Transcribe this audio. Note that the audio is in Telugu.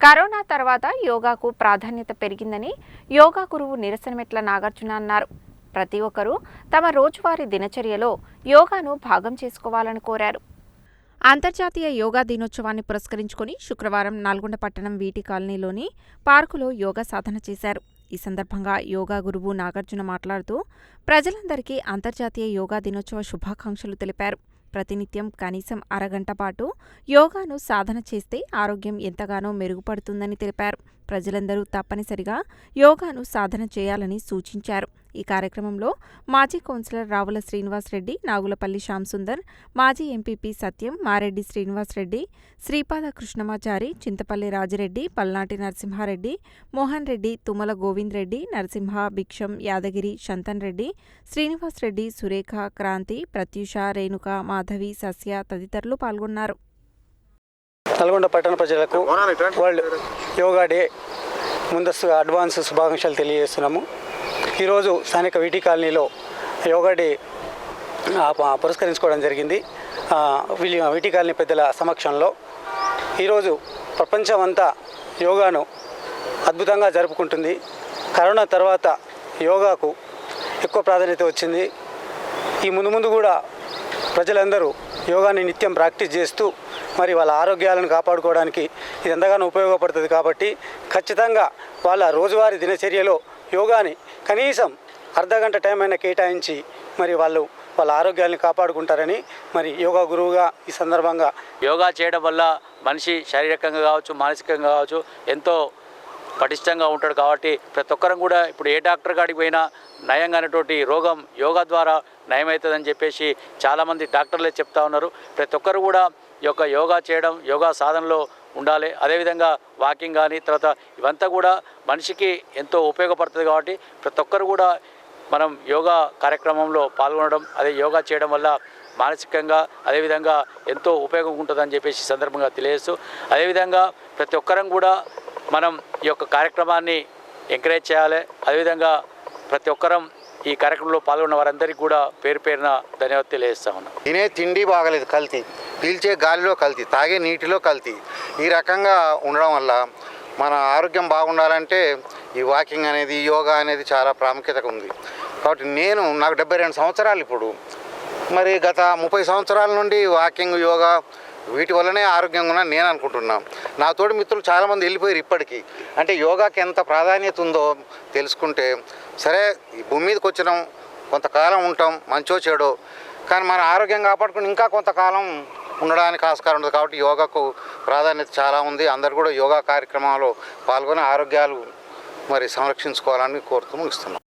కరోనా తర్వాత యోగాకు ప్రాధాన్యత పెరిగిందని యోగా గురువు నిరసనమెట్ల నాగార్జున అన్నారు. ప్రతి ఒక్కరూ తమ రోజువారీ దినచర్యలో యోగాను భాగం చేసుకోవాలని కోరారు. అంతర్జాతీయ యోగా దినోత్సవాన్ని పురస్కరించుకుని శుక్రవారం నల్గొండ పట్టణం వీటి కాలనీలోని పార్కులో యోగా సాధన చేశారు. ఈ సందర్భంగా యోగా గురువు నాగార్జున మాట్లాడుతూ ప్రజలందరికీ అంతర్జాతీయ యోగా దినోత్సవ శుభాకాంక్షలు తెలిపారు. ప్రతినిత్యం కనీసం అరగంట పాటు యోగాను సాధన చేస్తే ఆరోగ్యం ఎంతగానో మెరుగుపడుతుందని తెలిపారు. ప్రజలందరూ తప్పనిసరిగా యోగాను సాధన చేయాలని సూచించారు. ఈ కార్యక్రమంలో మాజీ కౌన్సిలర్ రావుల శ్రీనివాసరెడ్డి, నాగులపల్లి శ్యాంసుందర్, మాజీ ఎంపీపీ సత్యం, మారెడ్డి శ్రీనివాసరెడ్డి, శ్రీపాద కృష్ణమాచారి, చింతపల్లి రాజిరెడ్డి, పల్నాటి నరసింహారెడ్డి, మోహన్ రెడ్డి, తుమ్మల గోవింద్ రెడ్డి, నరసింహ, భిక్షం, యాదగిరి, శంతన్ రెడ్డి, శ్రీనివాసరెడ్డి, సురేఖ, క్రాంతి, ప్రత్యూష, రేణుక, మాధవి, సస్య తదితరులు పాల్గొన్నారు. నల్గొండ పట్టణ ప్రజలకు వరల్డ్ యోగా డే ముందస్తుగా అడ్వాన్స్ శుభాకాంక్షలు తెలియజేస్తున్నాము. ఈరోజు స్థానిక వీటి కాలనీలో యోగా డే పురస్కరించుకోవడం జరిగింది. వీటి కాలనీ పెద్దల సమక్షంలో ఈరోజు ప్రపంచమంతా యోగాను అద్భుతంగా జరుపుకుంటుంది. కరోనా తర్వాత యోగాకు ఎక్కువ ప్రాధాన్యత వచ్చింది. ఈ ముందు కూడా ప్రజలందరూ యోగాని నిత్యం ప్రాక్టీస్ చేస్తూ మరి వాళ్ళ ఆరోగ్యాలను కాపాడుకోవడానికి ఇది ఎంతగానో ఉపయోగపడుతుంది. కాబట్టి ఖచ్చితంగా వాళ్ళ రోజువారీ దినచర్యలో యోగాని కనీసం అర్ధగంట టైం అయినా కేటాయించి మరి వాళ్ళ ఆరోగ్యాన్ని కాపాడుకుంటారని మరి యోగా గురువుగా ఈ సందర్భంగా యోగా చేయడం వల్ల మనిషి శారీరకంగా కావచ్చు, మానసికంగా కావచ్చు ఎంతో పటిష్టంగా ఉంటాడు. కాబట్టి ప్రతి ఒక్కరం కూడా ఇప్పుడు ఏ డాక్టర్ కాడికి పోయినా నయంగానటువంటి రోగం యోగా ద్వారా నయమవుతుందని చెప్పేసి చాలామంది డాక్టర్లే చెప్తా ఉన్నారు. ప్రతి ఒక్కరు కూడా ఈ యొక్క యోగా చేయడం, యోగా సాధనలో ఉండాలి. అదేవిధంగా వాకింగ్ కానీ తర్వాత ఇవంతా కూడా మనిషికి ఎంతో ఉపయోగపడుతుంది. కాబట్టి ప్రతి ఒక్కరు కూడా మనం యోగా కార్యక్రమంలో పాల్గొనడం, అదే యోగా చేయడం వల్ల మానసికంగా అదేవిధంగా ఎంతో ఉపయోగం ఉంటుందని చెప్పేసి సందర్భంగా తెలియజేస్తూ, అదేవిధంగా ప్రతి ఒక్కరం కూడా మనం ఈ యొక్క కార్యక్రమాన్ని ఎంకరేజ్ చేయాలి. అదేవిధంగా ప్రతి ఒక్కరం ఈ కార్యక్రమంలో పాల్గొన్న వారందరికీ కూడా పేరు పేరున ధన్యవాదాలు తెలియజేస్తా ఉన్నాం. తినే తిండి బాగలేదు, కల్తీ, పీల్చే గాలిలో కల్తీ, తాగే నీటిలో కల్తీ. ఈ రకంగా ఉండడం వల్ల మన ఆరోగ్యం బాగుండాలంటే ఈ వాకింగ్ అనేది, యోగా అనేది చాలా ప్రాముఖ్యత ఉంది. కాబట్టి నాకు 72 సంవత్సరాలు. ఇప్పుడు మరి గత 30 సంవత్సరాల నుండి వాకింగ్, యోగా వీటి వల్లనే ఆరోగ్యంగా ఉన్నా నేను అనుకుంటున్నాను. నా తోటి మిత్రులు చాలామంది వెళ్ళిపోయారు ఇప్పటికీ. అంటే యోగాకి ఎంత ప్రాధాన్యత ఉందో తెలుసుకుంటే సరే, ఈ భూమి మీదకి వచ్చినాం, కొంతకాలం ఉంటాం, మంచో చెడో, కానీ మన ఆరోగ్యం కాపాడుకుని ఇంకా కొంతకాలం ఉండడానికి ఆస్కారం ఉంది. కాబట్టి యోగాకు ప్రాధాన్యత చాలా ఉంది. అందరు కూడా యోగా కార్యక్రమాల్లో పాల్గొని ఆరోగ్యాలు మరి సంరక్షించుకోవాలని కోరుతూ ముగిస్తున్నాం.